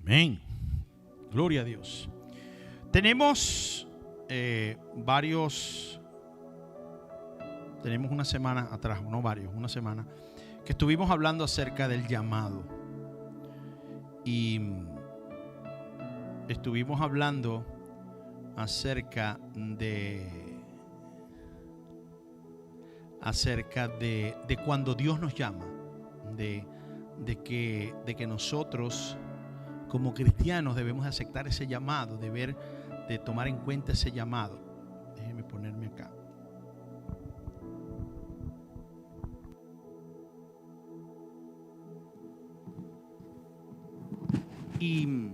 Amén. Gloria a Dios. Tenemos tenemos una semana atrás, una semana, que estuvimos hablando acerca del llamado. Y estuvimos hablando acerca de cuando Dios nos llama, de que nosotros como cristianos debemos aceptar ese llamado, de tomar en cuenta ese llamado. Déjenme ponerme acá. Y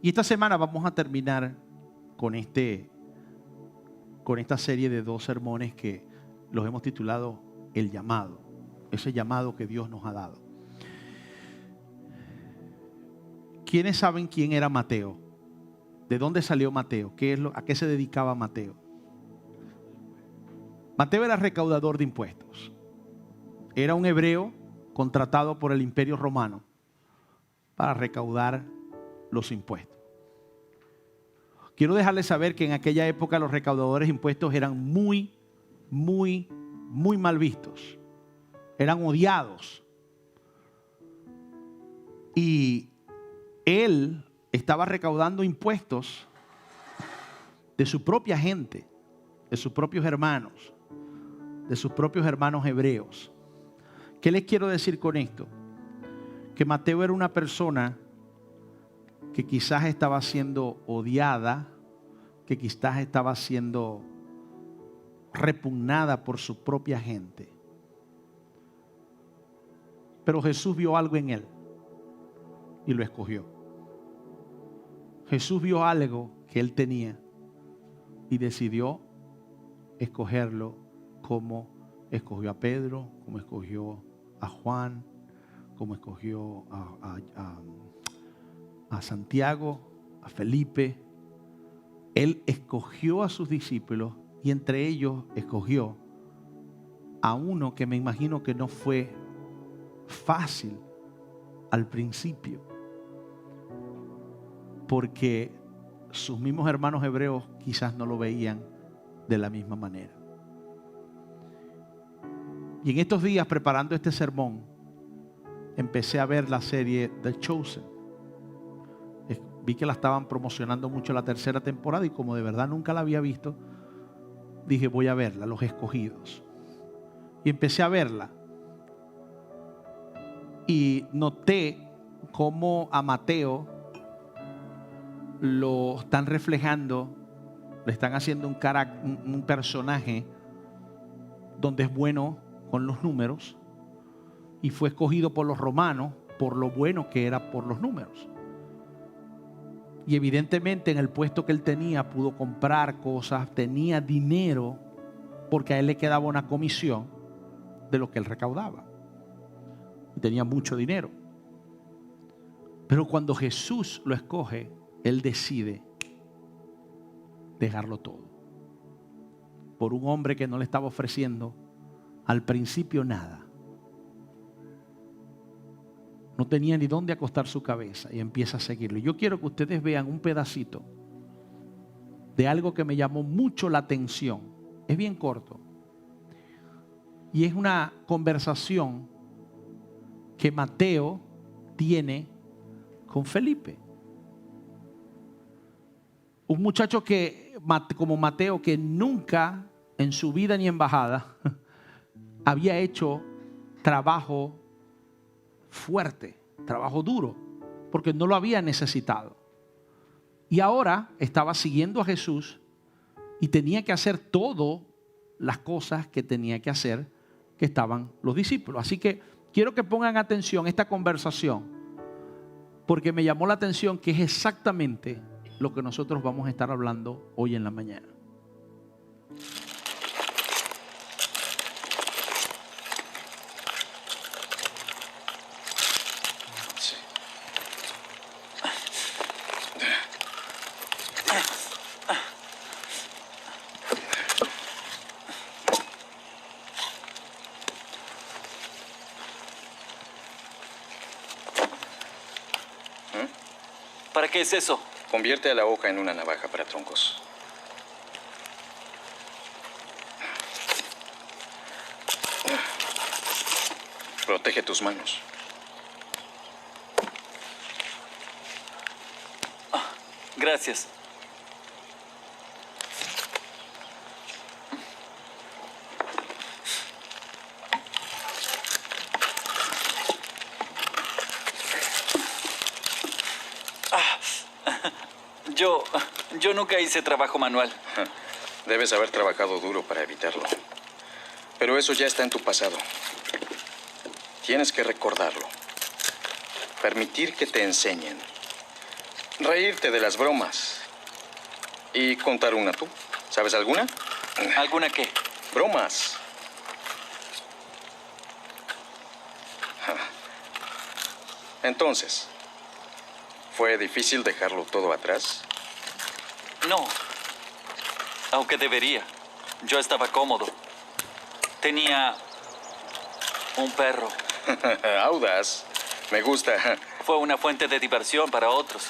esta semana vamos a terminar con esta serie de 2 sermones que los hemos titulado El llamado, ese llamado que Dios nos ha dado. ¿Quiénes saben quién era Mateo? ¿De dónde salió Mateo? ¿A qué se dedicaba Mateo? Mateo era recaudador de impuestos. Era un hebreo contratado por el Imperio Romano para recaudar los impuestos. Quiero dejarles saber que en aquella época los recaudadores de impuestos eran muy mal vistos. Eran odiados. Y él estaba recaudando impuestos de su propia gente, de sus propios hermanos, de sus propios hermanos hebreos. ¿Qué les quiero decir con esto? Que Mateo era una persona que quizás estaba siendo odiada, que quizás estaba siendo repugnada por su propia gente. Pero Jesús vio algo en él y lo escogió. Jesús vio algo que él tenía y decidió escogerlo, como escogió a Pedro, como escogió a Juan, como escogió a Santiago, a Felipe. Él escogió a sus discípulos y entre ellos escogió a uno que me imagino que no fue fácil al principio, porque sus mismos hermanos hebreos quizás no lo veían de la misma manera. Y en estos días, preparando este sermón, empecé a ver la serie The Chosen. Vi que la estaban promocionando mucho la 3ª temporada y como de verdad nunca la había visto, dije voy a verla, Los Escogidos. Y empecé a verla y noté cómo a Mateo lo están reflejando, le están haciendo un personaje donde es bueno con los números y fue escogido por los romanos por lo bueno que era por los números. Y evidentemente en el puesto que él tenía pudo comprar cosas, tenía dinero porque a él le quedaba una comisión de lo que él recaudaba. Y tenía mucho dinero. Pero cuando Jesús lo escoge, él decide dejarlo todo por un hombre que no le estaba ofreciendo al principio nada. No tenía ni dónde acostar su cabeza y empieza a seguirlo. Yo quiero que ustedes vean un pedacito de algo que me llamó mucho la atención. Es bien corto. Y es una conversación que Mateo tiene con Felipe. Un muchacho como Mateo, que nunca en su vida ni en bajada había hecho trabajo fuerte, trabajo duro, porque no lo había necesitado. Y ahora estaba siguiendo a Jesús y tenía que hacer todas las cosas que tenía que hacer, que estaban los discípulos. Así que quiero que pongan atención a esta conversación, porque me llamó la atención que es exactamente lo que nosotros vamos a estar hablando hoy en la mañana. ¿Para qué es eso? Convierte a la hoja en una navaja para troncos. Protege tus manos. Gracias. Yo nunca hice trabajo manual. Debes haber trabajado duro para evitarlo. Pero eso ya está en tu pasado. Tienes que recordarlo. Permitir que te enseñen. Reírte de las bromas. Y contar una tú. ¿Sabes alguna? ¿Alguna qué? Bromas. Entonces, ¿fue difícil dejarlo todo atrás? No. Aunque debería. Yo estaba cómodo. Tenía un perro. Audaz. Me gusta. Fue una fuente de diversión para otros.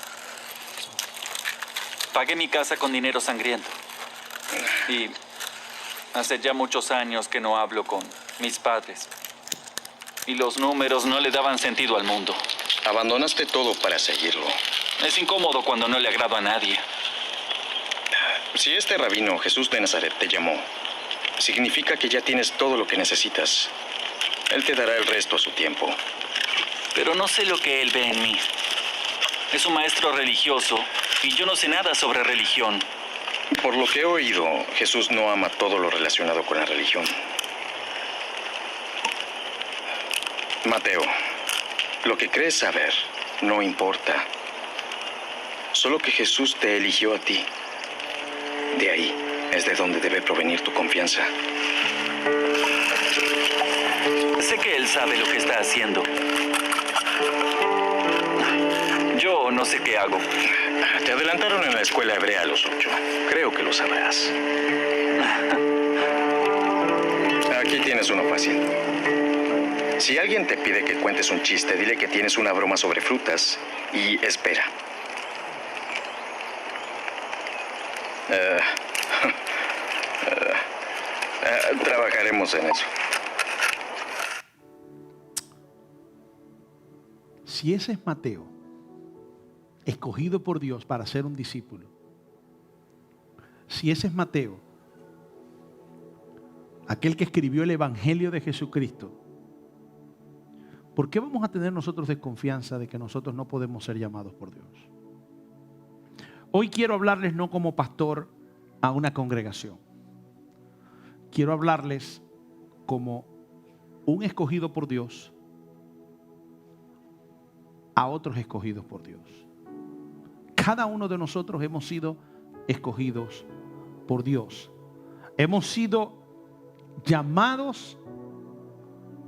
Pagué mi casa con dinero sangriento. Y hace ya muchos años que no hablo con mis padres. Y los números no le daban sentido al mundo. Abandonaste todo para seguirlo. Es incómodo cuando no le agrado a nadie. Si este rabino, Jesús de Nazaret, te llamó, significa que ya tienes todo lo que necesitas. Él te dará el resto a su tiempo. Pero no sé lo que él ve en mí. Es un maestro religioso y yo no sé nada sobre religión. Por lo que he oído, Jesús no ama todo lo relacionado con la religión. Mateo, lo que crees saber no importa. Solo que Jesús te eligió a ti. De ahí es de donde debe provenir tu confianza. Sé que él sabe lo que está haciendo. Yo no sé qué hago. Te adelantaron en la escuela hebrea a los 8. Creo que lo sabrás. Aquí tienes uno fácil. Si alguien te pide que cuentes un chiste, dile que tienes una broma sobre frutas y espera. Trabajaremos en eso. Si ese es Mateo, escogido por Dios para ser un discípulo, si ese es Mateo, aquel que escribió el Evangelio de Jesucristo, ¿por qué vamos a tener nosotros desconfianza de que nosotros no podemos ser llamados por Dios? Hoy quiero hablarles no como pastor a una congregación. Quiero hablarles como un escogido por Dios a otros escogidos por Dios. Cada uno de nosotros hemos sido escogidos por Dios. Hemos sido llamados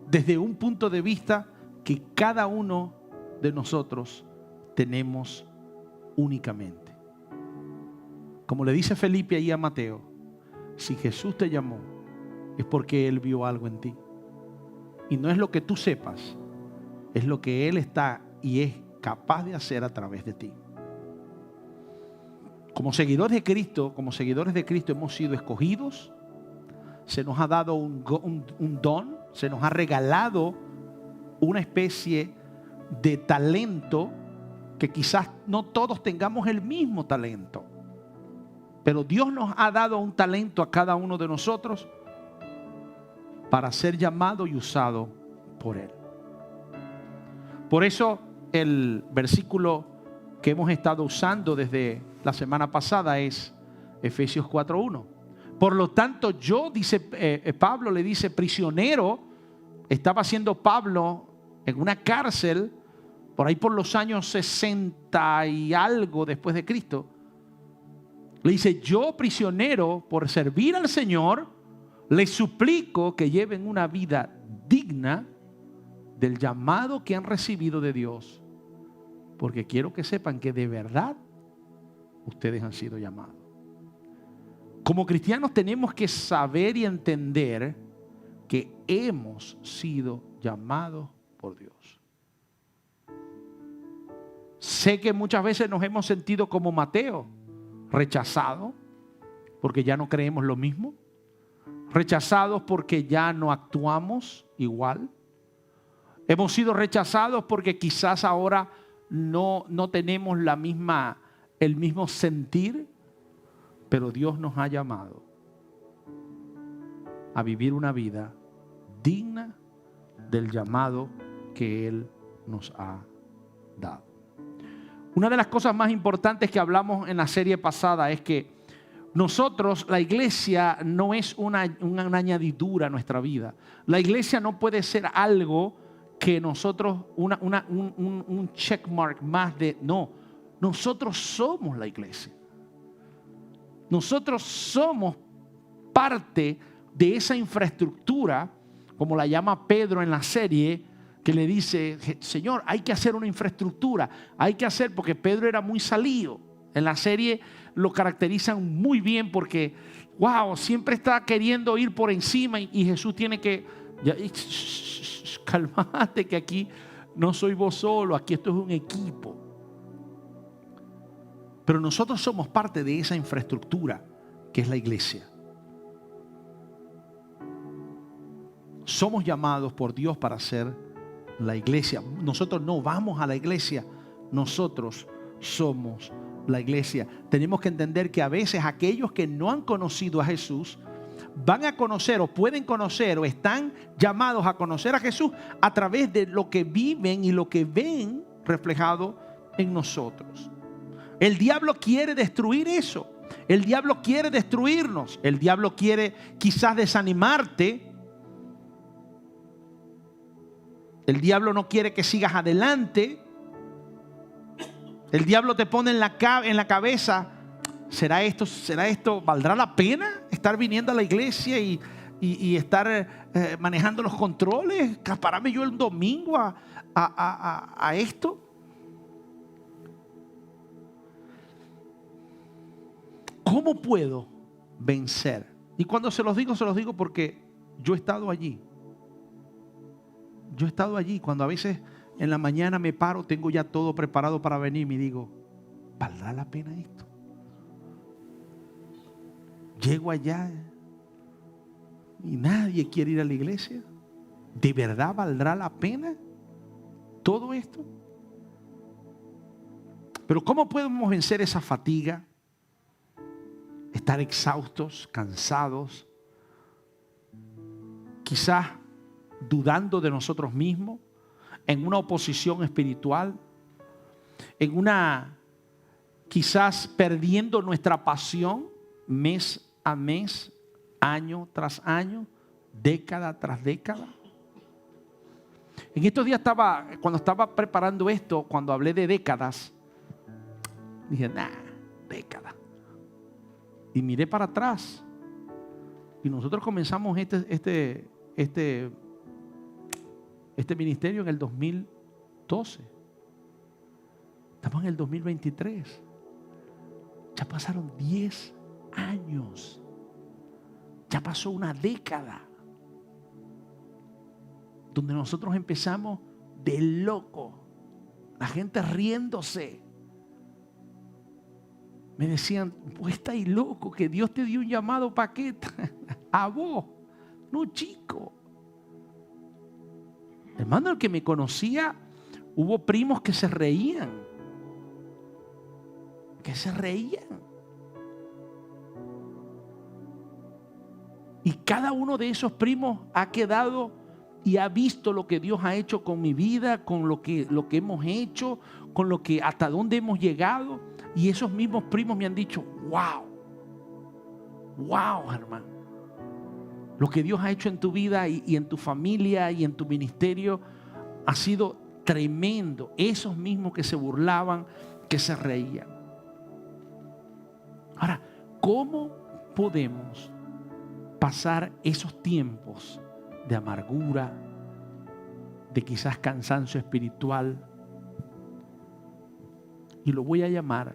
desde un punto de vista que cada uno de nosotros tenemos únicamente. Como le dice Felipe ahí a Mateo, si Jesús te llamó, es porque Él vio algo en ti. Y no es lo que tú sepas, es lo que Él está y es capaz de hacer a través de ti. Como seguidores de Cristo hemos sido escogidos, se nos ha dado un don, se nos ha regalado una especie de talento que quizás no todos tengamos el mismo talento. Pero Dios nos ha dado un talento a cada uno de nosotros para ser llamado y usado por Él. Por eso el versículo que hemos estado usando desde la semana pasada es Efesios 4:1. Por lo tanto, Pablo le dice prisionero. Estaba siendo Pablo en una cárcel por ahí por los años 60 y algo después de Cristo. Le dice, yo prisionero por servir al Señor, les suplico que lleven una vida digna del llamado que han recibido de Dios, porque quiero que sepan que de verdad ustedes han sido llamados. Como cristianos tenemos que saber y entender que hemos sido llamados por Dios. Sé que muchas veces nos hemos sentido como Mateo, rechazados porque ya no creemos lo mismo, rechazados porque ya no actuamos igual. Hemos sido rechazados porque quizás ahora no tenemos el mismo sentir, pero Dios nos ha llamado a vivir una vida digna del llamado que Él nos ha dado. Una de las cosas más importantes que hablamos en la serie pasada es que nosotros, la iglesia, no es una añadidura a nuestra vida. La iglesia no puede ser algo que nosotros, un checkmark más de... No, nosotros somos la iglesia. Nosotros somos parte de esa infraestructura, como la llama Pedro en la serie, que le dice, Señor, hay que hacer una infraestructura, hay que hacer, porque Pedro era muy salido. En la serie lo caracterizan muy bien porque, wow, siempre está queriendo ir por encima y Jesús tiene que, cálmate que aquí no soy vos solo, aquí esto es un equipo. Pero nosotros somos parte de esa infraestructura que es la iglesia. Somos llamados por Dios para ser la iglesia. Nosotros no vamos a la iglesia, nosotros somos la iglesia. Tenemos que entender que a veces aquellos que no han conocido a Jesús van a conocer o pueden conocer o están llamados a conocer a Jesús a través de lo que viven y lo que ven reflejado en nosotros. El diablo quiere destruir eso. El diablo quiere destruirnos. El diablo quiere quizás desanimarte. El diablo no quiere que sigas adelante. El diablo te pone en la cabeza, ¿será esto? ¿Valdrá la pena estar viniendo a la iglesia y estar manejando los controles? ¿Pararme yo el domingo a esto? ¿Cómo puedo vencer? Y cuando se los digo porque yo he estado allí. Yo he estado allí cuando a veces en la mañana me paro, tengo ya todo preparado para venir y me digo, ¿valdrá la pena esto? Llego allá y nadie quiere ir a la iglesia. ¿De verdad valdrá la pena todo esto? Pero ¿cómo podemos vencer esa fatiga? Estar exhaustos, cansados, quizás dudando de nosotros mismos, en una oposición espiritual, en quizás perdiendo nuestra pasión mes a mes, año tras año, década tras década. En estos días cuando estaba preparando esto, cuando hablé de décadas, dije, década. Y miré para atrás. Y nosotros comenzamos este ministerio en el 2012. Estamos en el 2023. Ya pasaron 10 años. Ya pasó una década. Donde nosotros empezamos de loco. La gente riéndose. Me decían, pues estáis loco, que Dios te dio un llamado paquete a vos, no chico. Hermano, el que me conocía, hubo primos que se reían. Y cada uno de esos primos ha quedado y ha visto lo que Dios ha hecho con mi vida, con lo que hemos hecho, con hasta dónde hemos llegado. Y esos mismos primos me han dicho, wow, hermano. Lo que Dios ha hecho en tu vida y en tu familia y en tu ministerio ha sido tremendo. Esos mismos que se burlaban, que se reían. Ahora, ¿cómo podemos pasar esos tiempos de amargura, de quizás cansancio espiritual? Y lo voy a llamar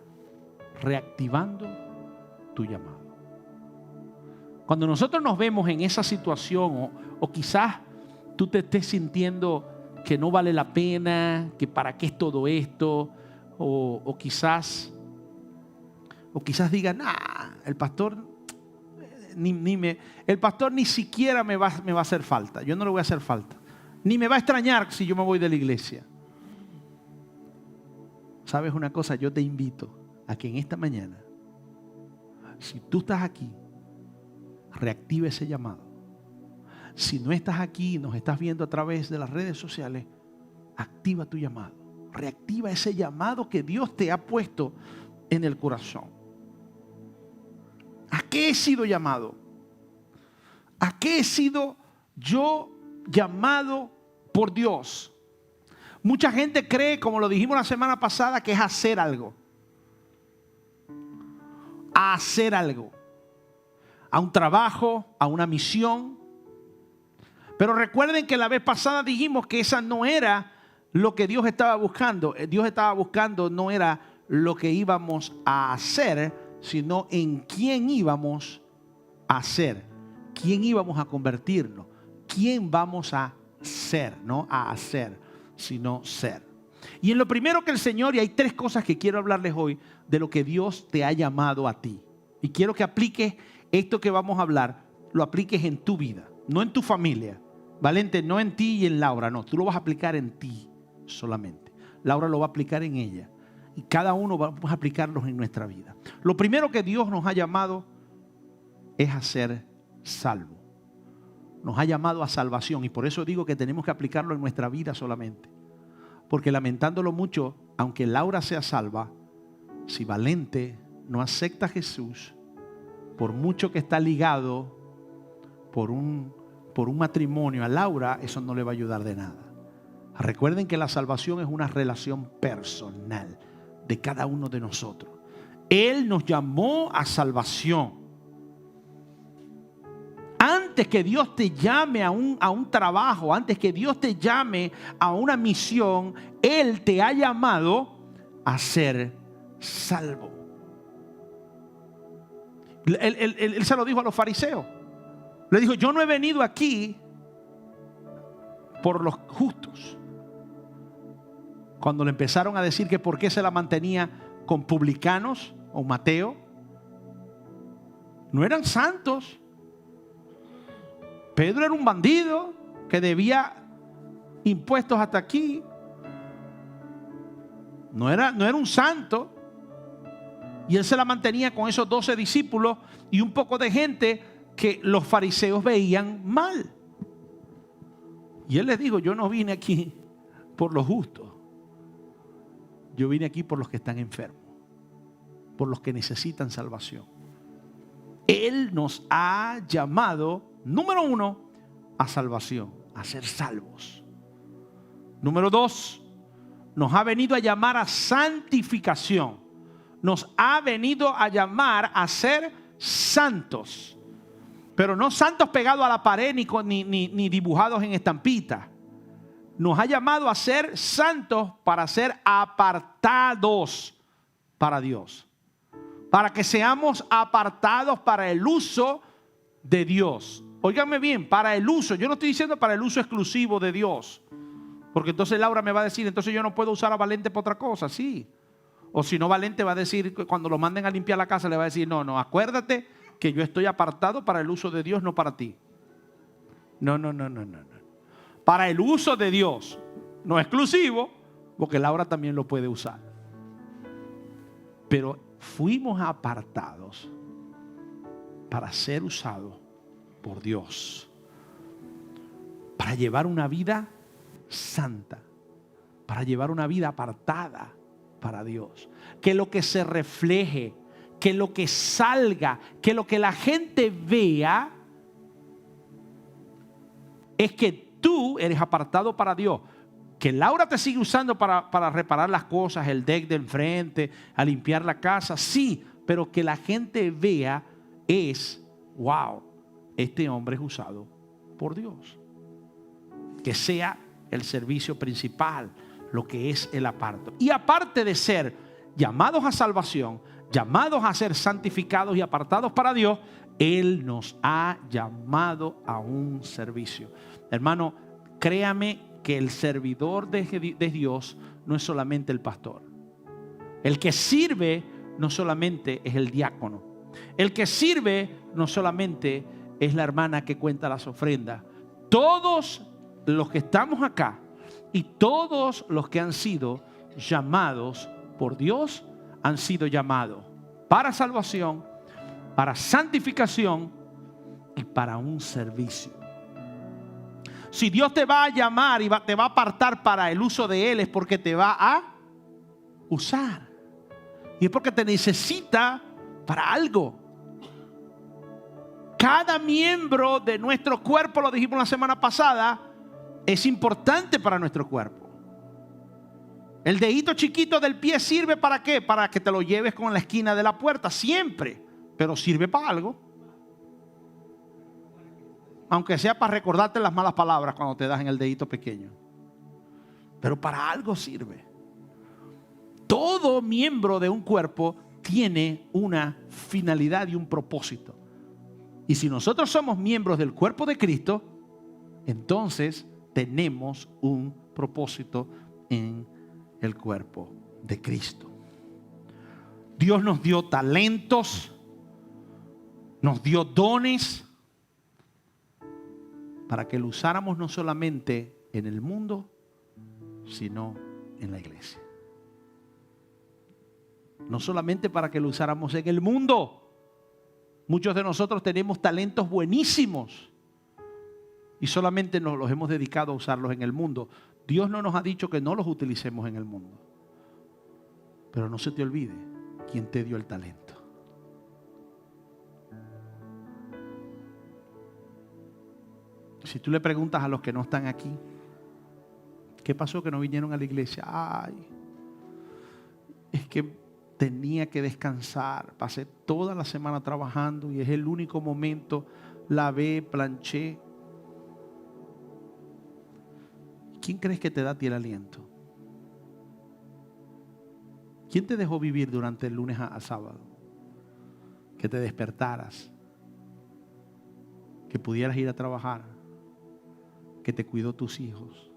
reactivando tu llamado. Cuando nosotros nos vemos en esa situación o quizás tú te estés sintiendo que no vale la pena, que para qué es todo esto, o quizás digan, el pastor el pastor ni siquiera me va a hacer falta. Yo no le voy a hacer falta. Ni me va a extrañar si yo me voy de la iglesia. ¿Sabes una cosa? Yo te invito a que en esta mañana, si tú estás aquí, reactiva ese llamado. Si no estás aquí y nos estás viendo a través de las redes sociales, activa tu llamado. Reactiva ese llamado que Dios te ha puesto en el corazón. ¿A qué he sido llamado? ¿A qué he sido yo llamado por Dios? Mucha gente cree, como lo dijimos la semana pasada, que es hacer algo. A hacer algo. A un trabajo, a una misión. Pero recuerden que la vez pasada dijimos que esa no era lo que Dios estaba buscando. Dios estaba buscando no era lo que íbamos a hacer, sino en quién íbamos a ser, quién íbamos a convertirnos, quién vamos a ser, no a hacer, sino ser. Y en lo primero que el Señor, y hay 3 cosas que quiero hablarles hoy de lo que Dios te ha llamado a ti. Y quiero que apliques esto que vamos a hablar, lo apliques en tu vida, no en tu familia. Valente, no en ti y en Laura, no, tú lo vas a aplicar en ti solamente. Laura lo va a aplicar en ella. Y cada uno vamos a aplicarlos en nuestra vida. Lo primero que Dios nos ha llamado es a ser salvo. Nos ha llamado a salvación. Y por eso digo que tenemos que aplicarlo en nuestra vida solamente. Porque lamentándolo mucho, aunque Laura sea salva, si Valente no acepta a Jesús, por mucho que está ligado por un matrimonio a Laura, eso no le va a ayudar de nada. Recuerden que la salvación es una relación personal de cada uno de nosotros. Él nos llamó a salvación. Antes que Dios te llame a un trabajo, antes que Dios te llame a una misión, Él te ha llamado a ser salvo. Él se lo dijo a los fariseos. Le dijo, yo no he venido aquí por los justos. Cuando le empezaron a decir que por qué se la mantenía con publicanos o Mateo, no eran santos. Pedro era un bandido que debía impuestos hasta aquí. No era un santo. Y él se la mantenía con esos 12 discípulos y un poco de gente que los fariseos veían mal. Y él les dijo, yo no vine aquí por los justos. Yo vine aquí por los que están enfermos, por los que necesitan salvación. Él nos ha llamado, número 1, a salvación, a ser salvos. Número 2, nos ha venido a llamar a santificación. Nos ha venido a llamar a ser santos. Pero no santos pegados a la pared ni dibujados en estampitas. Nos ha llamado a ser santos para ser apartados para Dios. Para que seamos apartados para el uso de Dios. Óiganme bien, para el uso. Yo no estoy diciendo para el uso exclusivo de Dios. Porque entonces Laura me va a decir, entonces yo no puedo usar a Valente para otra cosa. Sí. O si no, Valente va a decir, cuando lo manden a limpiar la casa, le va a decir, no, acuérdate que yo estoy apartado para el uso de Dios, no para ti. No. Para el uso de Dios, no exclusivo, porque Laura también lo puede usar. Pero fuimos apartados para ser usados por Dios, para llevar una vida santa, para llevar una vida apartada para Dios. Que lo que se refleje, que lo que salga, que lo que la gente vea es que tú eres apartado para Dios. Que Laura te sigue usando para reparar las cosas, el deck de enfrente, a limpiar la casa, sí, pero que la gente vea es, wow, este hombre es usado por Dios. Que sea el servicio principal, lo que es el aparto. Y aparte de ser llamados a salvación, llamados a ser santificados y apartados para Dios, Él nos ha llamado a un servicio. Hermano, créame que el servidor de Dios no es solamente el pastor. El que sirve no solamente es el diácono. El que sirve no solamente es la hermana que cuenta las ofrendas. Todos los que estamos acá y todos los que han sido llamados por Dios han sido llamados para salvación, para santificación y para un servicio. Si Dios te va a llamar y te va a apartar para el uso de Él, es porque te va a usar. Y es porque te necesita para algo. Cada miembro de nuestro cuerpo, lo dijimos la semana pasada, es importante para nuestro cuerpo. El dedito chiquito del pie sirve ¿para qué? Para que te lo lleves con la esquina de la puerta, siempre. Pero sirve para algo. Aunque sea para recordarte las malas palabras cuando te das en el dedito pequeño. Pero para algo sirve. Todo miembro de un cuerpo tiene una finalidad y un propósito. Y si nosotros somos miembros del cuerpo de Cristo, entonces tenemos un propósito en el cuerpo de Cristo. Dios nos dio talentos, nos dio dones para que lo usáramos no solamente en el mundo, sino en la iglesia. No solamente para que lo usáramos en el mundo. Muchos de nosotros tenemos talentos buenísimos y solamente nos los hemos dedicado a usarlos en el mundo. Dios no nos ha dicho que no los utilicemos en el mundo. Pero no se te olvide quién te dio el talento. Si tú le preguntas a los que no están aquí, ¿qué pasó que no vinieron a la iglesia? Ay, es que tenía que descansar. Pasé toda la semana trabajando y es el único momento. Lavé, planché. ¿Quién crees que te da a ti el aliento? ¿Quién te dejó vivir durante el lunes a sábado? Que te despertaras, que pudieras ir a trabajar, que te cuidó tus hijos.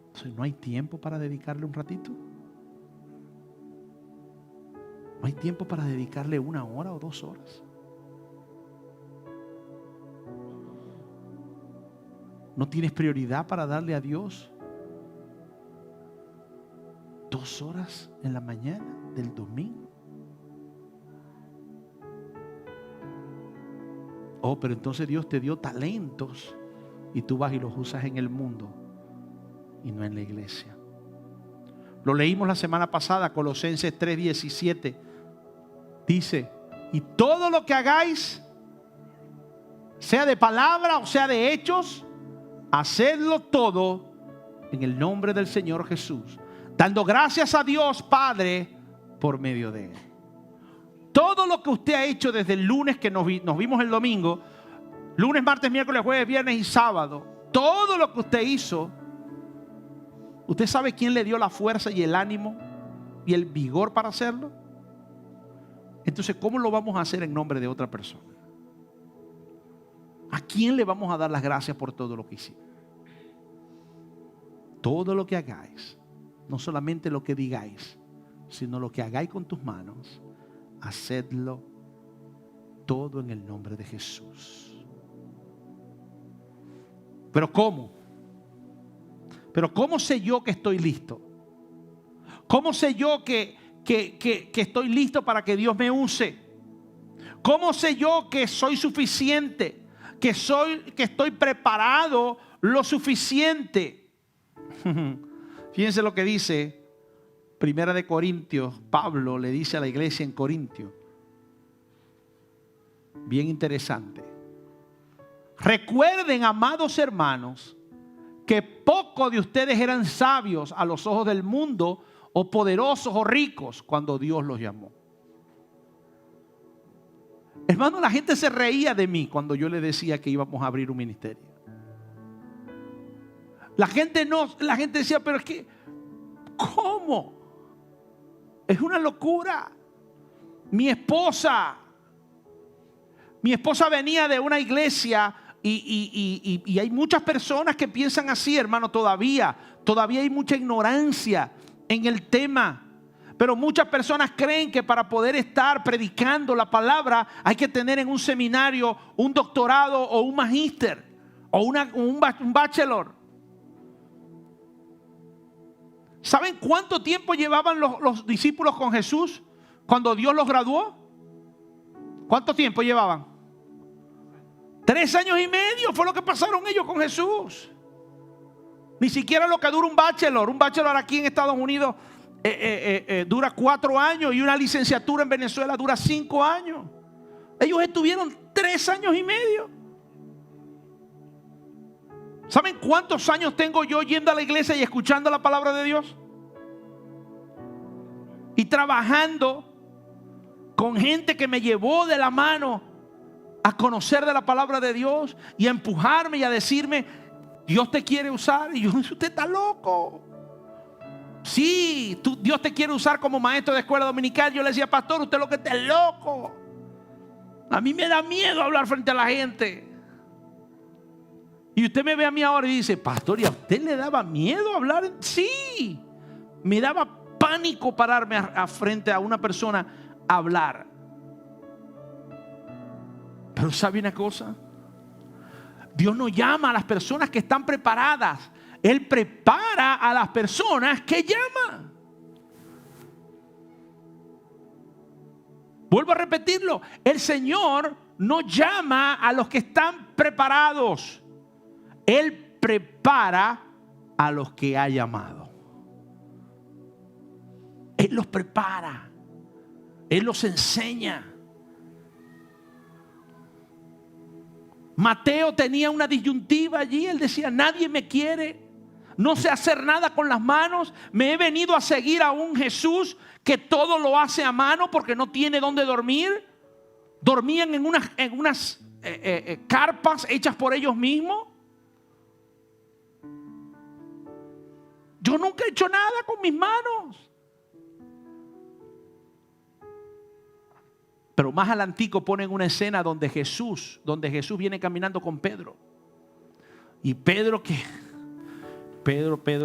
Entonces, ¿no hay tiempo para dedicarle un ratito? ¿No hay tiempo para dedicarle 1 hora o 2 horas? ¿No tienes prioridad para darle a Dios 2 horas en la mañana del domingo? Oh, pero entonces Dios te dio talentos y tú vas y los usas en el mundo y no en la iglesia. Lo leímos la semana pasada, Colosenses 3:17. Dice, y todo lo que hagáis, sea de palabra o sea de hechos, hacedlo todo en el nombre del Señor Jesús, dando gracias a Dios Padre por medio de Él. Todo lo que usted ha hecho desde el lunes que nos vimos el domingo, lunes, martes, miércoles, jueves, viernes y sábado, todo lo que usted hizo, ¿usted sabe quién le dio la fuerza y el ánimo y el vigor para hacerlo? Entonces, ¿cómo lo vamos a hacer en nombre de otra persona? ¿A quién le vamos a dar las gracias por todo lo que hicimos? Todo lo que hagáis, no solamente lo que digáis, sino lo que hagáis con tus manos, hacedlo todo en el nombre de Jesús. ¿Pero cómo? ¿Pero cómo sé yo que estoy listo? ¿Cómo sé yo que estoy listo para que Dios me use? ¿Cómo sé yo que soy suficiente? Que estoy preparado lo suficiente. Fíjense lo que dice Primera de Corintios. Pablo le dice a la iglesia en Corintio. Bien interesante. Recuerden, amados hermanos, que pocos de ustedes eran sabios a los ojos del mundo, o poderosos o ricos, cuando Dios los llamó. Hermano, la gente se reía de mí cuando yo le decía que íbamos a abrir un ministerio. La gente decía, pero es que, ¿cómo? Es una locura. Mi esposa venía de una iglesia y hay muchas personas que piensan así, hermano, todavía hay mucha ignorancia en el tema. Pero muchas personas creen que para poder estar predicando la palabra hay que tener en un seminario un doctorado o un magíster o un bachelor. ¿Saben cuánto tiempo llevaban los discípulos con Jesús cuando Dios los graduó? ¿Cuánto tiempo llevaban? 3 años y medio fue lo que pasaron ellos con Jesús. Ni siquiera lo que dura un bachelor. Un bachelor aquí en Estados Unidos dura 4 años y una licenciatura en Venezuela dura 5 años. Ellos estuvieron 3 años y medio. ¿Saben cuántos años tengo yo yendo a la iglesia y escuchando la palabra de Dios? Y trabajando con gente que me llevó de la mano a conocer de la palabra de Dios y a empujarme y a decirme: Dios te quiere usar. Y yo: usted está loco. Sí, Dios te quiere usar como maestro de escuela dominical. Yo le decía: pastor, usted lo que está es loco. A mí me da miedo hablar frente a la gente. Y usted me ve a mí ahora y dice: pastor, ¿y a usted le daba miedo hablar? Sí, me daba pánico pararme a frente a una persona a hablar. Pero ¿sabe una cosa? Dios no llama a las personas que están preparadas. Él prepara a las personas que llama. Vuelvo a repetirlo. El Señor no llama a los que están preparados. Él prepara a los que ha llamado. Él los prepara. Él los enseña. Mateo tenía una disyuntiva allí. Él decía: nadie me quiere. No sé hacer nada con las manos. Me he venido a seguir a un Jesús que todo lo hace a mano porque no tiene dónde dormir. Dormían en unas carpas hechas por ellos mismos. Yo nunca he hecho nada con mis manos. Pero más adelantico ponen una escena donde Jesús viene caminando con Pedro. Y Pedro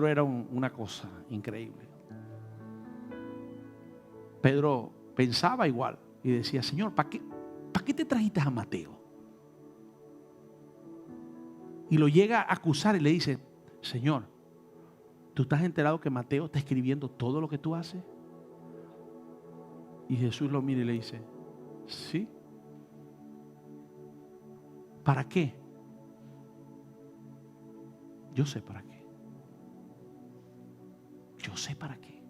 era una cosa increíble. Pedro pensaba igual y decía: Señor, ¿para qué te trajiste a Mateo? Y lo llega a acusar y le dice: Señor, ¿tú estás enterado que Mateo está escribiendo todo lo que tú haces? Y Jesús lo mira y le dice: sí. ¿Para qué? Yo sé para qué. Yo sé para qué.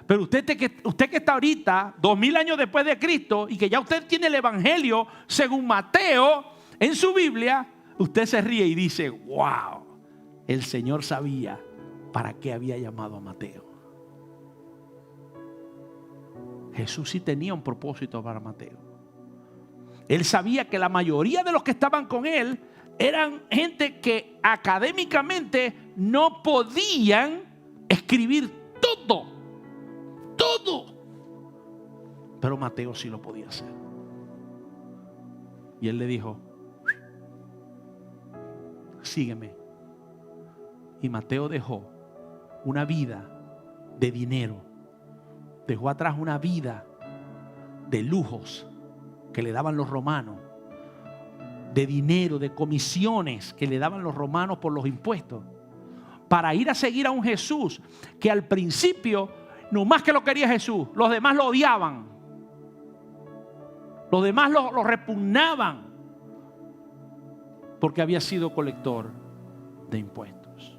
Pero usted que está ahorita 2000 años después de Cristo y que ya usted tiene el evangelio según Mateo en su Biblia, usted se ríe y dice: wow, el Señor sabía para qué había llamado a Mateo. Jesús sí tenía un propósito para Mateo. Él sabía que la mayoría de los que estaban con él eran gente que académicamente no podían escribir todo. Pero Mateo sí lo podía hacer. Y él le dijo: sígueme. Y Mateo dejó una vida de dinero. Dejó atrás una vida de lujos que le daban los romanos, de dinero, de comisiones que le daban los romanos por los impuestos, para ir a seguir a un Jesús que al principio no más que lo quería Jesús, los demás lo odiaban, los demás lo repugnaban porque había sido colector de impuestos.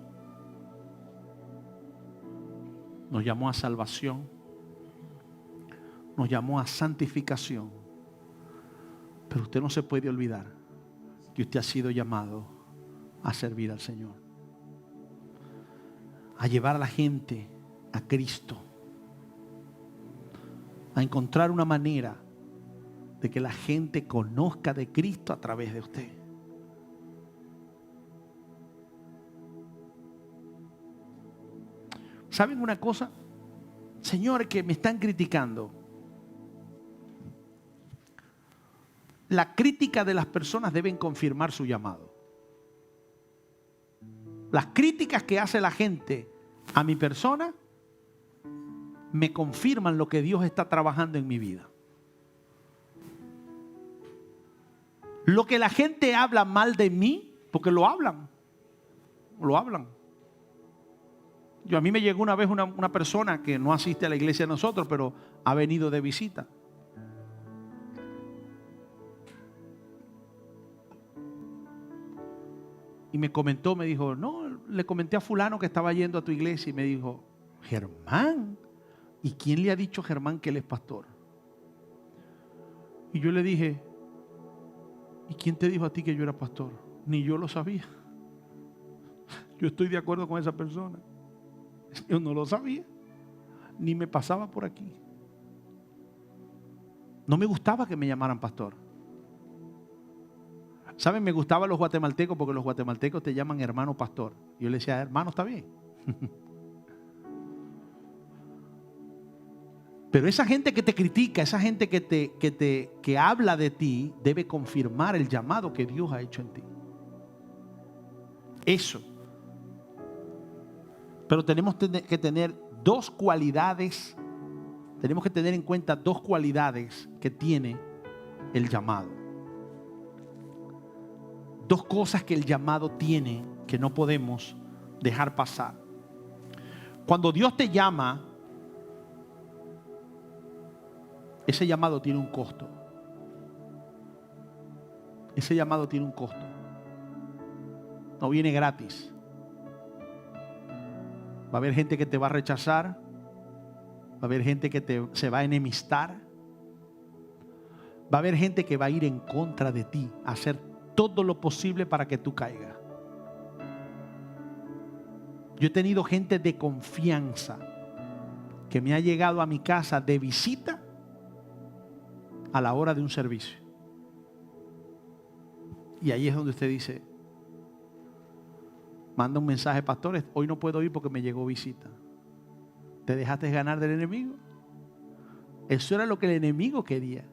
Nos llamó a salvación, nos llamó a santificación. Pero usted no se puede olvidar que usted ha sido llamado a servir al Señor, a llevar a la gente a Cristo, a encontrar una manera de que la gente conozca de Cristo a través de usted. ¿Saben una cosa? Señores que me están criticando, la crítica de las personas deben confirmar su llamado. Las críticas que hace la gente a mi persona, me confirman lo que Dios está trabajando en mi vida. Lo que la gente habla mal de mí, porque lo hablan. A mí me llegó una vez una persona que no asiste a la iglesia de nosotros, pero ha venido de visita. Y me comentó, me dijo, no, le comenté a fulano que estaba yendo a tu iglesia y me dijo, Germán, ¿y quién le ha dicho a Germán que él es pastor? Y yo le dije, ¿y quién te dijo a ti que yo era pastor? Ni yo lo sabía. Yo estoy de acuerdo con esa persona. Yo no lo sabía, ni me pasaba por aquí. No me gustaba que me llamaran pastor. ¿Saben? Me gustaban los guatemaltecos porque los guatemaltecos te llaman hermano pastor. Yo le decía, hermano, está bien. Pero esa gente que te critica, esa gente que habla de ti, debe confirmar el llamado que Dios ha hecho en ti. Eso. Pero tenemos que tener dos cualidades. Tenemos que tener en cuenta dos cualidades que tiene el llamado. Dos cosas que el llamado tiene que no podemos dejar pasar. Cuando Dios te llama, ese llamado tiene un costo. Ese llamado tiene un costo. No viene gratis. Va a haber gente que te va a rechazar. Va a haber gente que se va a enemistar. Va a haber gente que va a ir en contra de ti, a hacer todo lo posible para que tú caigas. Yo he tenido gente de confianza que me ha llegado a mi casa de visita a la hora de un servicio. Y ahí es donde usted dice, manda un mensaje, pastores, hoy no puedo ir porque me llegó visita. ¿Te dejaste ganar del enemigo? Eso era lo que el enemigo quería.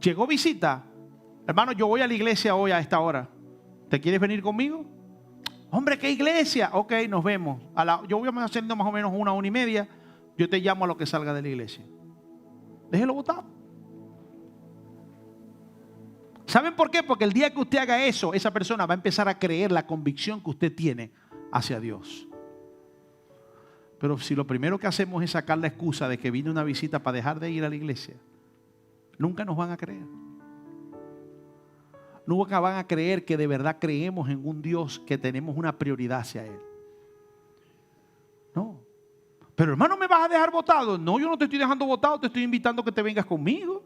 Llegó visita. Hermano, yo voy a la iglesia hoy a esta hora. ¿Te quieres venir conmigo? Hombre, ¿qué iglesia? Ok, nos vemos. Yo voy haciendo más o menos 1:30. Yo te llamo a lo que salga de la iglesia. Déjelo botado. ¿Saben por qué? Porque el día que usted haga eso, esa persona va a empezar a creer la convicción que usted tiene hacia Dios. Pero si lo primero que hacemos es sacar la excusa de que vine una visita para dejar de ir a la iglesia, nunca nos van a creer. Nunca van a creer que de verdad creemos en un Dios, que tenemos una prioridad hacia Él. No. Pero hermano, ¿me vas a dejar botado? No, yo no te estoy dejando botado, te estoy invitando a que te vengas conmigo.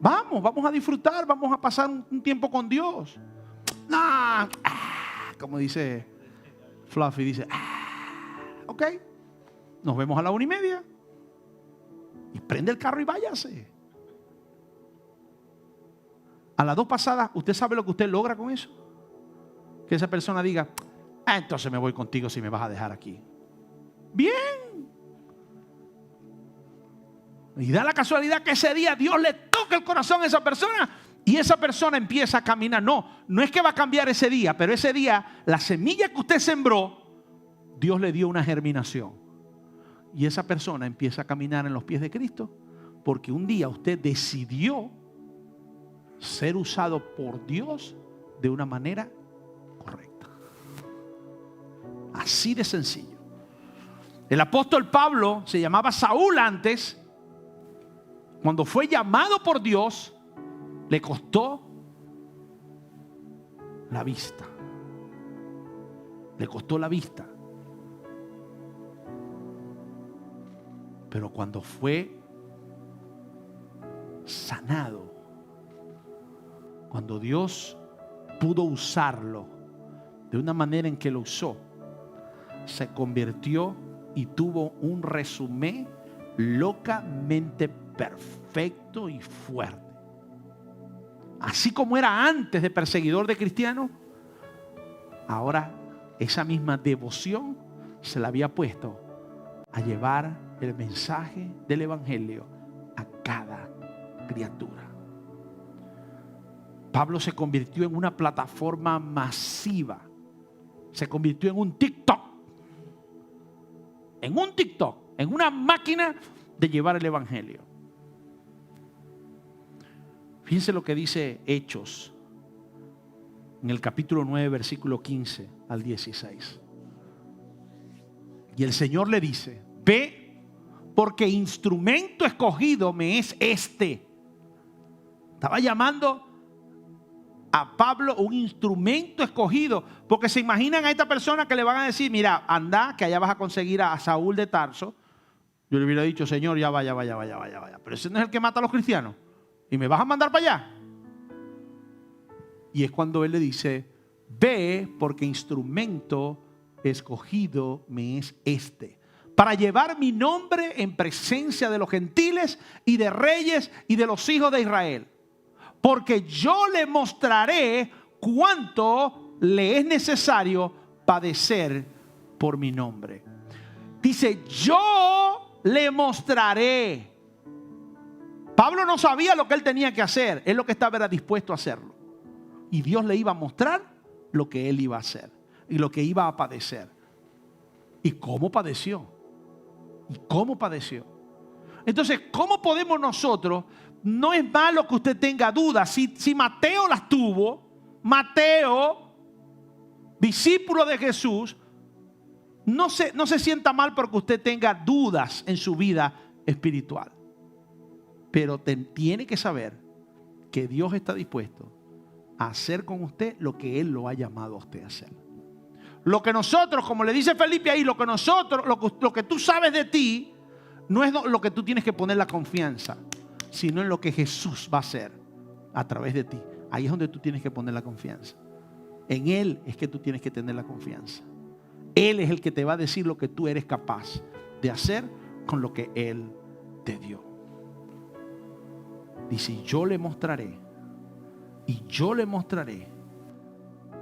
Vamos a disfrutar, vamos a pasar un tiempo con Dios. No, como dice Fluffy, dice, ok, nos vemos a la 1:30. Y prende el carro y váyase. A las 2 pasadas, ¿usted sabe lo que usted logra con eso? Que esa persona diga, entonces me voy contigo si me vas a dejar aquí. Bien. Y da la casualidad que ese día Dios le toca el corazón a esa persona y esa persona empieza a caminar. No es que va a cambiar ese día, pero ese día la semilla que usted sembró, Dios le dio una germinación. Y esa persona empieza a caminar en los pies de Cristo porque un día usted decidió ser usado por Dios de una manera correcta. Así de sencillo. El apóstol Pablo se llamaba Saúl antes. Cuando fue llamado por Dios, le costó la vista. Le costó la vista. Pero cuando fue sanado, cuando Dios pudo usarlo de una manera en que lo usó, se convirtió y tuvo un resumen locamente perfecto y fuerte. Así como era antes de perseguidor de cristianos, ahora esa misma devoción se la había puesto a llevar el mensaje del evangelio a cada criatura. Pablo se convirtió en una plataforma masiva. Se convirtió en un TikTok. en un TikTok, en una máquina de llevar el evangelio. Fíjense lo que dice Hechos, en el capítulo 9, versículo 15 al 16. Y el Señor le dice: ve, porque instrumento escogido me es este. Estaba llamando a Pablo un instrumento escogido, porque se imaginan a esta persona que le van a decir: mira, anda, que allá vas a conseguir a Saúl de Tarso. Yo le hubiera dicho: Señor, ya vaya. Pero ese no es el que mata a los cristianos. ¿Y me vas a mandar para allá? Y es cuando él le dice: ve, porque instrumento escogido me es este, para llevar mi nombre en presencia de los gentiles y de reyes y de los hijos de Israel. Porque yo le mostraré cuánto le es necesario padecer por mi nombre. Dice: yo le mostraré. Pablo no sabía lo que él tenía que hacer. Él lo que estaba era dispuesto a hacerlo. Y Dios le iba a mostrar lo que él iba a hacer y lo que iba a padecer. ¿Y cómo padeció? ¿Y cómo padeció? Entonces, ¿cómo podemos nosotros? No es malo que usted tenga dudas. Si Mateo las tuvo, Mateo, discípulo de Jesús, no se sienta mal porque usted tenga dudas en su vida espiritual. Pero tiene que saber que Dios está dispuesto a hacer con usted lo que Él lo ha llamado a usted a hacer. Lo que nosotros, como le dice Felipe ahí, lo que tú sabes de ti, no es lo que tú tienes que poner la confianza, sino en lo que Jesús va a hacer a través de ti. Ahí es donde tú tienes que poner la confianza. En Él es que tú tienes que tener la confianza. Él es el que te va a decir lo que tú eres capaz de hacer con lo que Él te dio. Dice: yo le mostraré, y yo le mostraré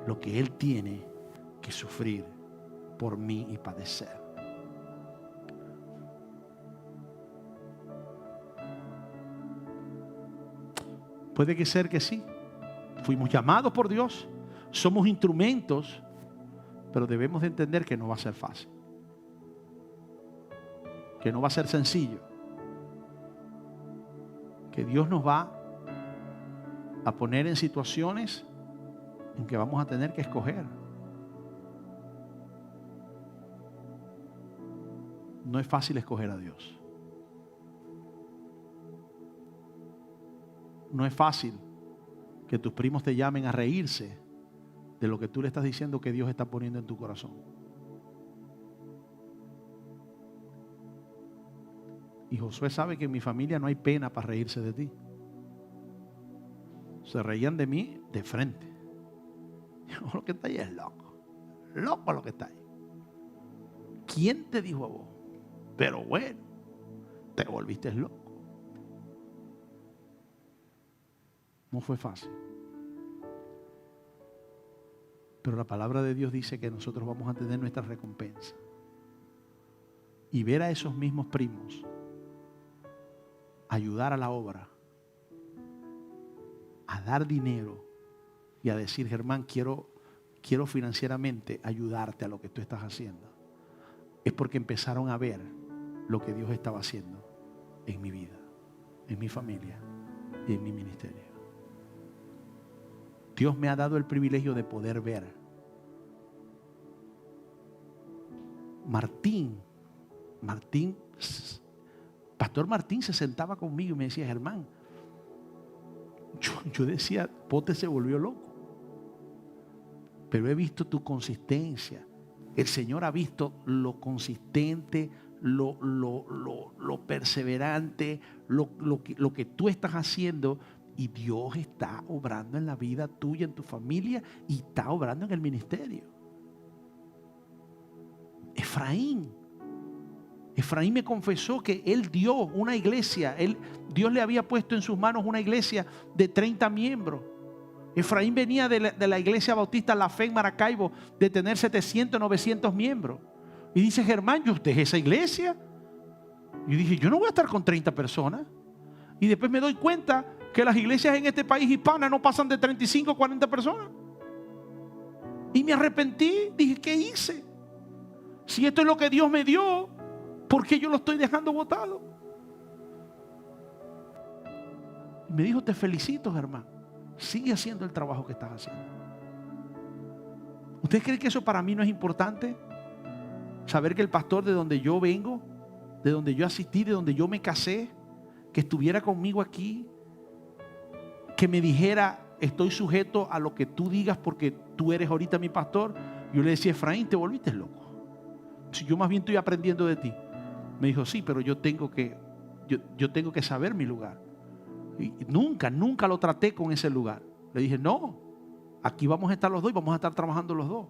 lo que Él tiene que sufrir por mí y padecer. Puede que ser que sí. Fuimos llamados por Dios. Somos instrumentos. Pero debemos de entender que no va a ser fácil. Que no va a ser sencillo. Que Dios nos va a poner en situaciones en que vamos a tener que escoger. No es fácil escoger a Dios. No es fácil que tus primos te llamen a reírse de lo que tú le estás diciendo que Dios está poniendo en tu corazón. Y Josué sabe que en mi familia no hay pena para reírse de ti. Se reían de mí de frente. Lo que está ahí es loco. Loco lo que está ahí. ¿Quién te dijo a vos? Pero bueno, te volviste loco. No fue fácil. Pero la palabra de Dios dice que nosotros vamos a tener nuestra recompensa. Y ver a esos mismos primos ayudar a la obra, a dar dinero y a decir: Germán, quiero financieramente ayudarte a lo que tú estás haciendo. Es porque empezaron a ver lo que Dios estaba haciendo en mi vida, en mi familia y en mi ministerio. Dios me ha dado el privilegio de poder ver. Pastor Martín se sentaba conmigo y me decía: Germán, yo decía, Pote se volvió loco. Pero he visto tu consistencia. El Señor ha visto lo consistente, lo perseverante, lo que tú estás haciendo. Y Dios está obrando en la vida tuya, en tu familia, y está obrando en el ministerio. Efraín me confesó que él dio una iglesia. Dios le había puesto en sus manos una iglesia de 30 miembros. Efraín venía de la iglesia bautista La Fe en Maracaibo, de tener 700, 900 miembros. Y dice: Germán, yo dejé esa iglesia. Y dije: yo no voy a estar con 30 personas. Y después me doy cuenta que las iglesias en este país hispana no pasan de 35 o 40 personas. Y me arrepentí. Dije: ¿qué hice? Si esto es lo que Dios me dio, ¿Por qué yo lo estoy dejando botado? Y me dijo, te felicito, Germán. Sigue haciendo el trabajo que estás haciendo. ¿Usted cree que eso para mí no es importante? Saber que el pastor de donde yo vengo, de donde yo asistí, de donde yo me casé, que estuviera conmigo aquí, que me dijera, estoy sujeto a lo que tú digas porque tú eres ahorita mi pastor. Yo le decía, Efraín, te volviste loco. Si yo más bien estoy aprendiendo de ti. Me dijo, sí, pero yo tengo que saber mi lugar. Y nunca lo traté con ese lugar. Le dije, no, aquí vamos a estar los dos y vamos a estar trabajando los dos.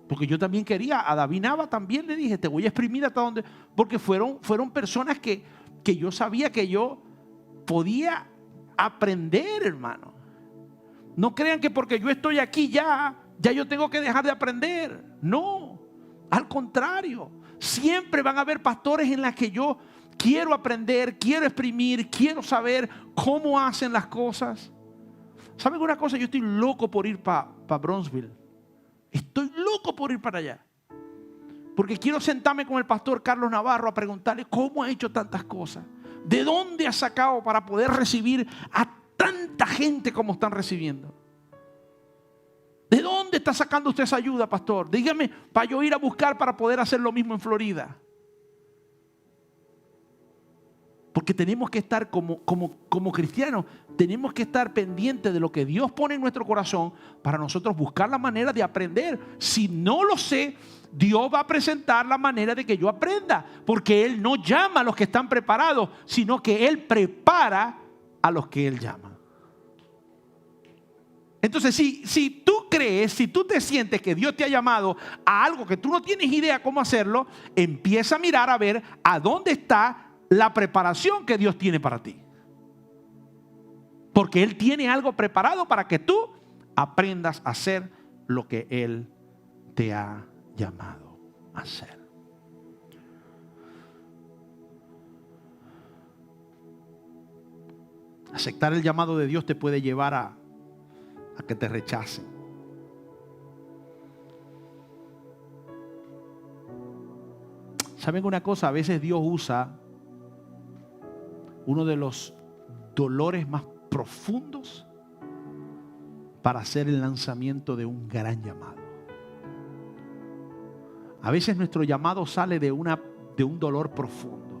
Porque yo también quería, a David Nava también le dije, te voy a exprimir hasta donde, porque fueron personas que yo sabía que yo podía aprender, hermano. No crean que porque yo estoy aquí ya yo tengo que dejar de aprender. No, al contrario, siempre van a haber pastores en las que yo quiero aprender, quiero exprimir, quiero saber cómo hacen las cosas. ¿Saben una cosa? Yo estoy loco por ir para Bronzeville. Estoy loco por ir para allá. Porque quiero sentarme con el pastor Carlos Navarro a preguntarle cómo ha hecho tantas cosas. ¿De dónde ha sacado para poder recibir a tanta gente como están recibiendo? ¿De dónde está sacando usted esa ayuda, pastor? Dígame, para yo ir a buscar para poder hacer lo mismo en Florida. Porque tenemos que estar como cristianos, tenemos que estar pendientes de lo que Dios pone en nuestro corazón para nosotros buscar la manera de aprender. Si no lo sé, Dios va a presentar la manera de que yo aprenda. Porque Él no llama a los que están preparados, sino que Él prepara a los que Él llama. Entonces, si tú crees, si tú te sientes que Dios te ha llamado a algo que tú no tienes idea cómo hacerlo, empieza a mirar a ver a dónde está la preparación que Dios tiene para ti. Porque Él tiene algo preparado para que tú aprendas a hacer lo que Él te ha llamado a hacer. Aceptar el llamado de Dios te puede llevar a que te rechacen. ¿Saben una cosa? A veces Dios usa uno de los dolores más profundos para hacer el lanzamiento de un gran llamado. A veces nuestro llamado sale de un dolor profundo.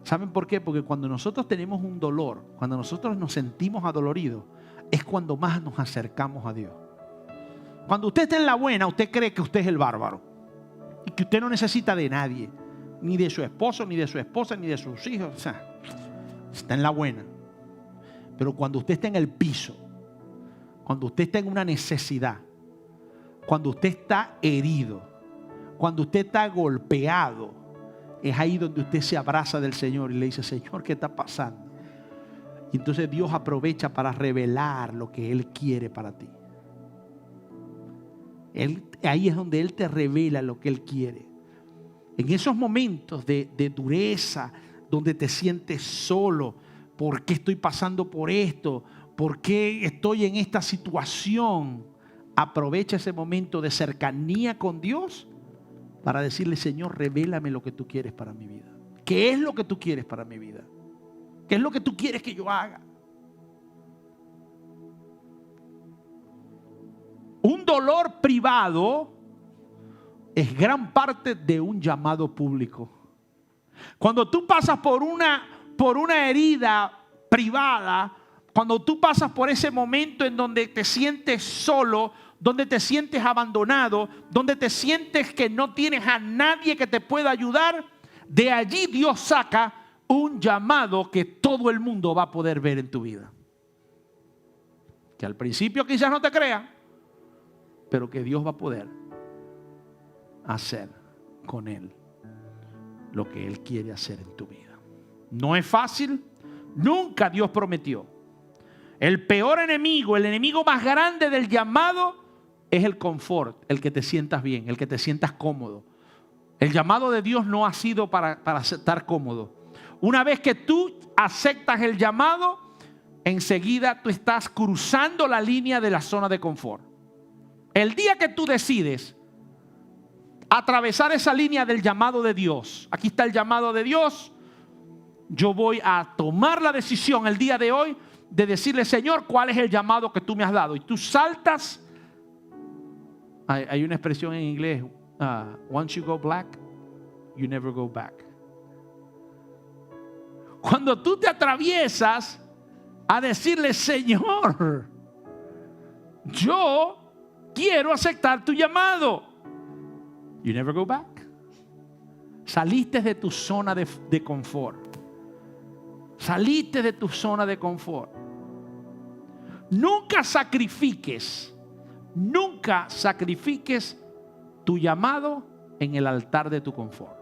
¿Saben por qué? Porque cuando nosotros tenemos un dolor, cuando nosotros nos sentimos adoloridos, es cuando más nos acercamos a Dios. Cuando usted está en la buena, usted cree que usted es el bárbaro y que usted no necesita de nadie, ni de su esposo, ni de su esposa, ni de sus hijos. O sea, está en la buena. Pero cuando usted está en el piso, cuando usted está en una necesidad, cuando usted está herido, cuando usted está golpeado, es ahí donde usted se abraza del Señor y le dice, Señor, ¿qué está pasando? Y entonces Dios aprovecha para revelar lo que Él quiere para ti. Ahí es donde Él te revela lo que Él quiere. En esos momentos de dureza, donde te sientes solo, ¿por qué estoy pasando por esto? ¿Por qué estoy en esta situación? Aprovecha ese momento de cercanía con Dios para decirle, Señor, revélame lo que tú quieres para mi vida. ¿Qué es lo que tú quieres para mi vida? ¿Qué es lo que tú quieres que yo haga? Un dolor privado es gran parte de un llamado público. Cuando tú pasas por una herida privada, cuando tú pasas por ese momento en donde te sientes solo, donde te sientes abandonado, donde te sientes que no tienes a nadie que te pueda ayudar, de allí Dios saca un llamado que todo el mundo va a poder ver en tu vida. Que al principio quizás no te crea, pero que Dios va a poder hacer con él lo que Él quiere hacer en tu vida. No es fácil, nunca Dios prometió. El peor enemigo, el enemigo más grande del llamado es el confort, el que te sientas bien, el que te sientas cómodo. El llamado de Dios no ha sido para estar cómodo. Una vez que tú aceptas el llamado, enseguida tú estás cruzando la línea de la zona de confort. El día que tú decides atravesar esa línea del llamado de Dios. Aquí está el llamado de Dios. Yo voy a tomar la decisión el día de hoy de decirle, Señor, ¿cuál es el llamado que tú me has dado? Y tú saltas. Hay una expresión en inglés, once you go black, you never go back. Cuando tú te atraviesas a decirle, Señor, yo quiero aceptar tu llamado, you never go back. Saliste de tu zona de confort. Saliste de tu zona de confort. Nunca sacrifiques tu llamado en el altar de tu confort.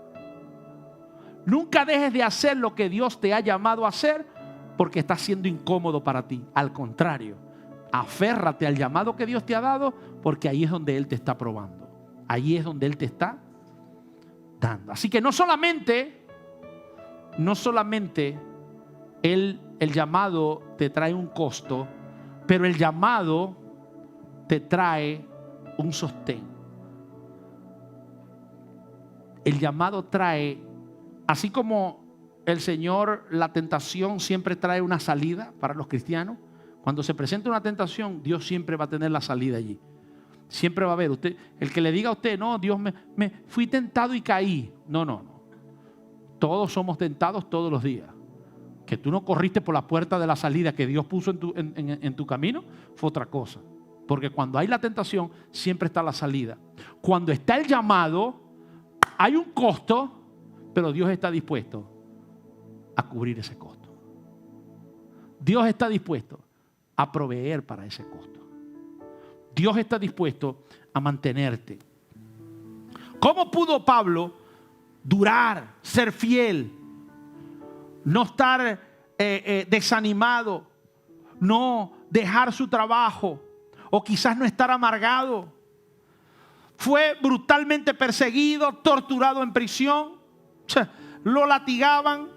Nunca dejes de hacer lo que Dios te ha llamado a hacer porque está siendo incómodo para ti. Al contrario, aférrate al llamado que Dios te ha dado, porque ahí es donde Él te está probando. Ahí es donde Él te está dando. Así que no solamente el llamado te trae un costo, pero el llamado te trae un sostén. El llamado trae, así como el Señor, la tentación siempre trae una salida para los cristianos. Cuando se presenta una tentación, Dios siempre va a tener la salida allí. Siempre va a haber. Usted, el que le diga a usted, no, Dios me fui tentado y caí. No. Todos somos tentados todos los días. Que tú no corriste por la puerta de la salida que Dios puso en tu camino fue otra cosa. Porque cuando hay la tentación, siempre está la salida. Cuando está el llamado, hay un costo, pero Dios está dispuesto a cubrir ese costo. Dios está dispuesto a proveer para ese costo. Dios está dispuesto a mantenerte. ¿Cómo pudo Pablo durar, ser fiel, no estar desanimado, no dejar su trabajo o quizás no estar amargado? Fue brutalmente perseguido, torturado en prisión, lo latigaban,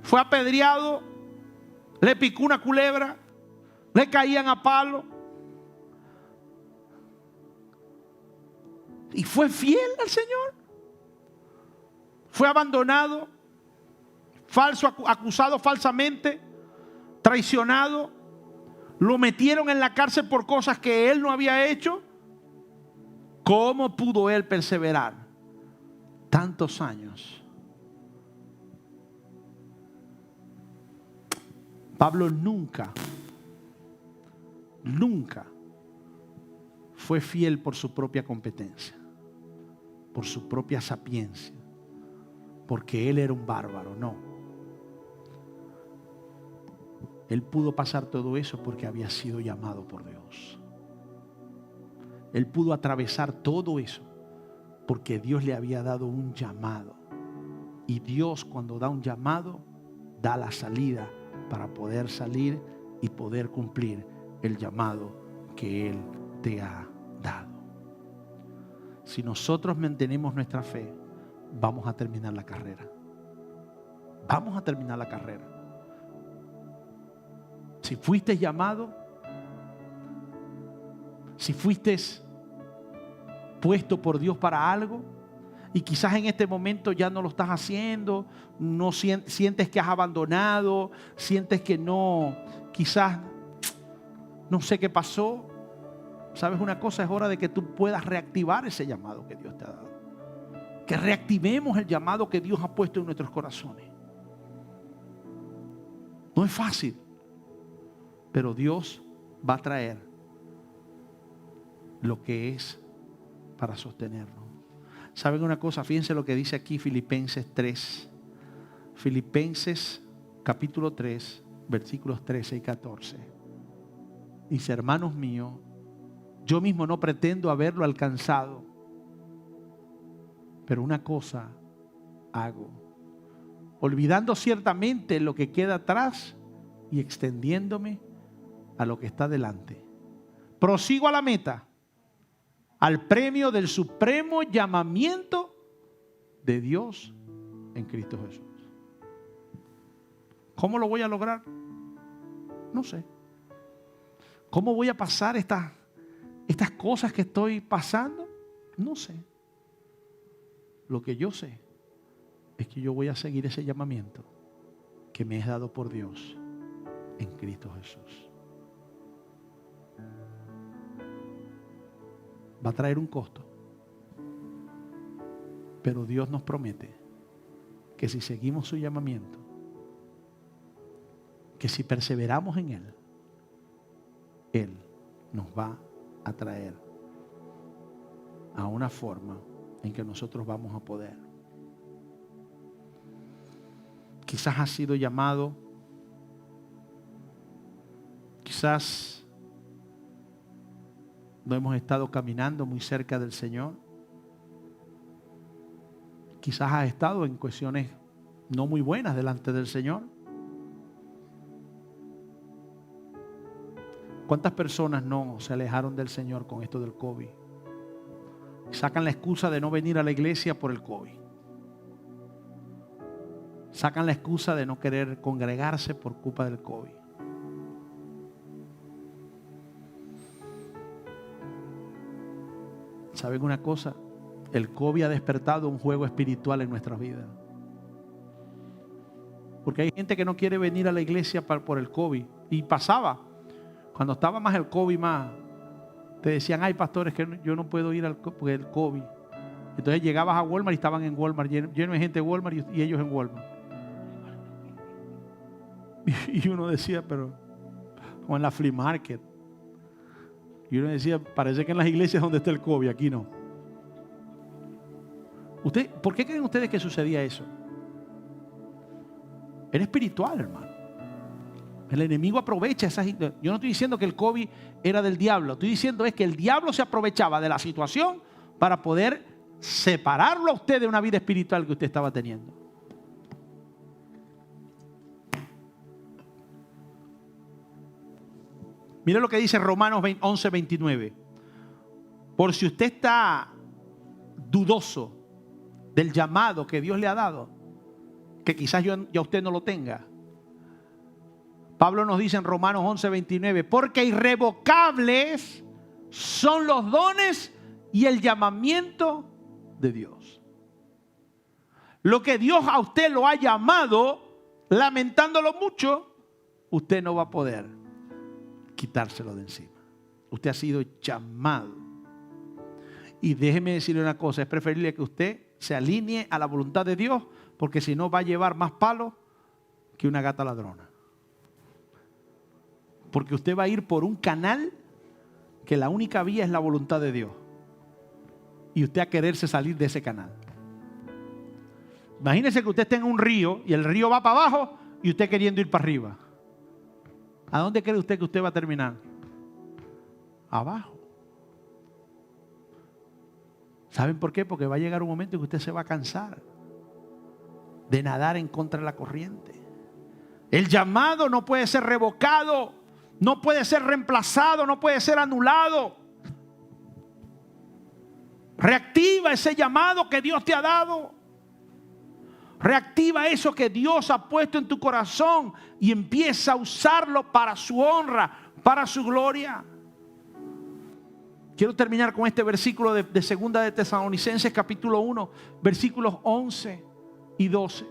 fue apedreado, le picó una culebra, le caían a palo. Y fue fiel al Señor. Fue abandonado, acusado falsamente, traicionado. Lo metieron en la cárcel por cosas que él no había hecho. ¿Cómo pudo él perseverar tantos años? Pablo nunca fue fiel por su propia competencia, por su propia sapiencia, porque él era un bárbaro. No. Él pudo pasar todo eso porque había sido llamado por Dios. Él pudo atravesar todo eso porque Dios le había dado un llamado. Y Dios, cuando da un llamado, da la salida para poder salir y poder cumplir el llamado que Él te ha dado. Si nosotros mantenemos nuestra fe, vamos a terminar la carrera. Vamos a terminar la carrera. Si fuiste llamado, si fuiste puesto por Dios para algo y quizás en este momento ya no lo estás haciendo, no sientes que has abandonado, sientes que no, quizás no sé qué pasó. ¿Sabes una cosa? Es hora de que tú puedas reactivar ese llamado que Dios te ha dado. Que reactivemos el llamado que Dios ha puesto en nuestros corazones. No es fácil, pero Dios va a traer lo que es para sostenernos. ¿Saben una cosa? Fíjense lo que dice aquí Filipenses 3. Filipenses capítulo 3, versículos 13 y 14. Dice: hermanos míos, yo mismo no pretendo haberlo alcanzado, pero una cosa hago, olvidando ciertamente lo que queda atrás y extendiéndome a lo que está delante. Prosigo a la meta, al premio del supremo llamamiento de Dios en Cristo Jesús. ¿Cómo lo voy a lograr? No sé. ¿Cómo voy a pasar estas cosas que estoy pasando? No sé. Lo que yo sé es que yo voy a seguir ese llamamiento que me es dado por Dios en Cristo Jesús. Va a traer un costo, pero Dios nos promete que si seguimos su llamamiento, que si perseveramos en Él, Él nos va a traer a una forma en que nosotros vamos a poder. Quizás has sido llamado, quizás no hemos estado caminando muy cerca del Señor. Quizás has estado en cuestiones no muy buenas delante del Señor. ¿Cuántas personas no se alejaron del Señor con esto del COVID? Sacan la excusa de no venir a la iglesia por el COVID. Sacan la excusa de no querer congregarse por culpa del COVID. ¿Saben una cosa? El COVID ha despertado un juego espiritual en nuestras vidas. Porque hay gente que no quiere venir a la iglesia por el COVID. Y pasaba, cuando estaba más el COVID más, te decían, ay pastores, que yo no puedo ir por el COVID. Entonces llegabas a Walmart y estaban en Walmart, lleno de gente de Walmart y ellos en Walmart. Y uno decía, pero, o en la flea market. Y uno decía, parece que en las iglesias es donde está el COVID, aquí no. ¿Por qué creen ustedes que sucedía eso? Era espiritual, hermano. El enemigo aprovecha esas. Yo no estoy diciendo que el COVID era del diablo. Estoy diciendo es que el diablo se aprovechaba de la situación para poder separarlo a usted de una vida espiritual que usted estaba teniendo. Mire lo que dice Romanos 11:29. Por si usted está dudoso del llamado que Dios le ha dado, que quizás ya usted no lo tenga. Pablo nos dice en Romanos 11:29, porque irrevocables son los dones y el llamamiento de Dios. Lo que Dios a usted lo ha llamado, lamentándolo mucho, usted no va a poder quitárselo de encima. Usted ha sido llamado. Y déjeme decirle una cosa, es preferible que usted se alinee a la voluntad de Dios, porque si no va a llevar más palos que una gata ladrona. Porque usted va a ir por un canal que la única vía es la voluntad de Dios. Y usted a quererse salir de ese canal. Imagínese que usted esté en un río y el río va para abajo y usted queriendo ir para arriba. ¿A dónde cree usted que usted va a terminar? Abajo. ¿Saben por qué? Porque va a llegar un momento en que usted se va a cansar de nadar en contra de la corriente. El llamado no puede ser revocado, no puede ser reemplazado, no puede ser anulado. Reactiva ese llamado que Dios te ha dado. Reactiva eso que Dios ha puesto en tu corazón y empieza a usarlo para su honra, para su gloria. Quiero terminar con este versículo de Segunda de Tesalonicenses capítulo 1, versículos 11 y 12.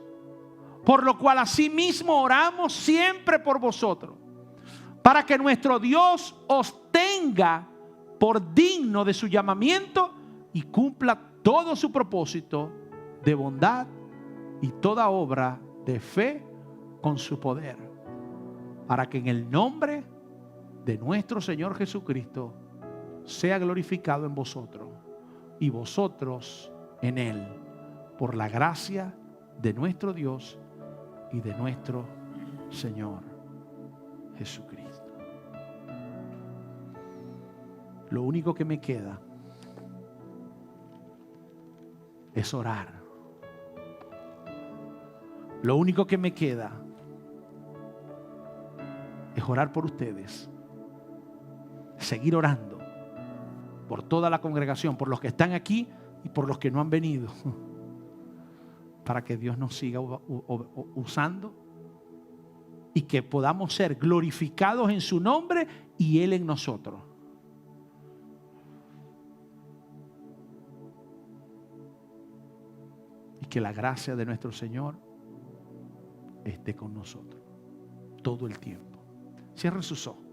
Por lo cual asimismo oramos siempre por vosotros, para que nuestro Dios os tenga por digno de su llamamiento y cumpla todo su propósito de bondad y toda obra de fe con su poder, para que en el nombre de nuestro Señor Jesucristo sea glorificado en vosotros y vosotros en Él, por la gracia de nuestro Dios y de nuestro Señor Jesucristo. Lo único que me queda es orar. Lo único que me queda es orar por ustedes. Seguir orando por toda la congregación, por los que están aquí y por los que no han venido, para que Dios nos siga usando y que podamos ser glorificados en su nombre y Él en nosotros. que la gracia de nuestro Señor esté con nosotros todo el tiempo. Cierre sus ojos.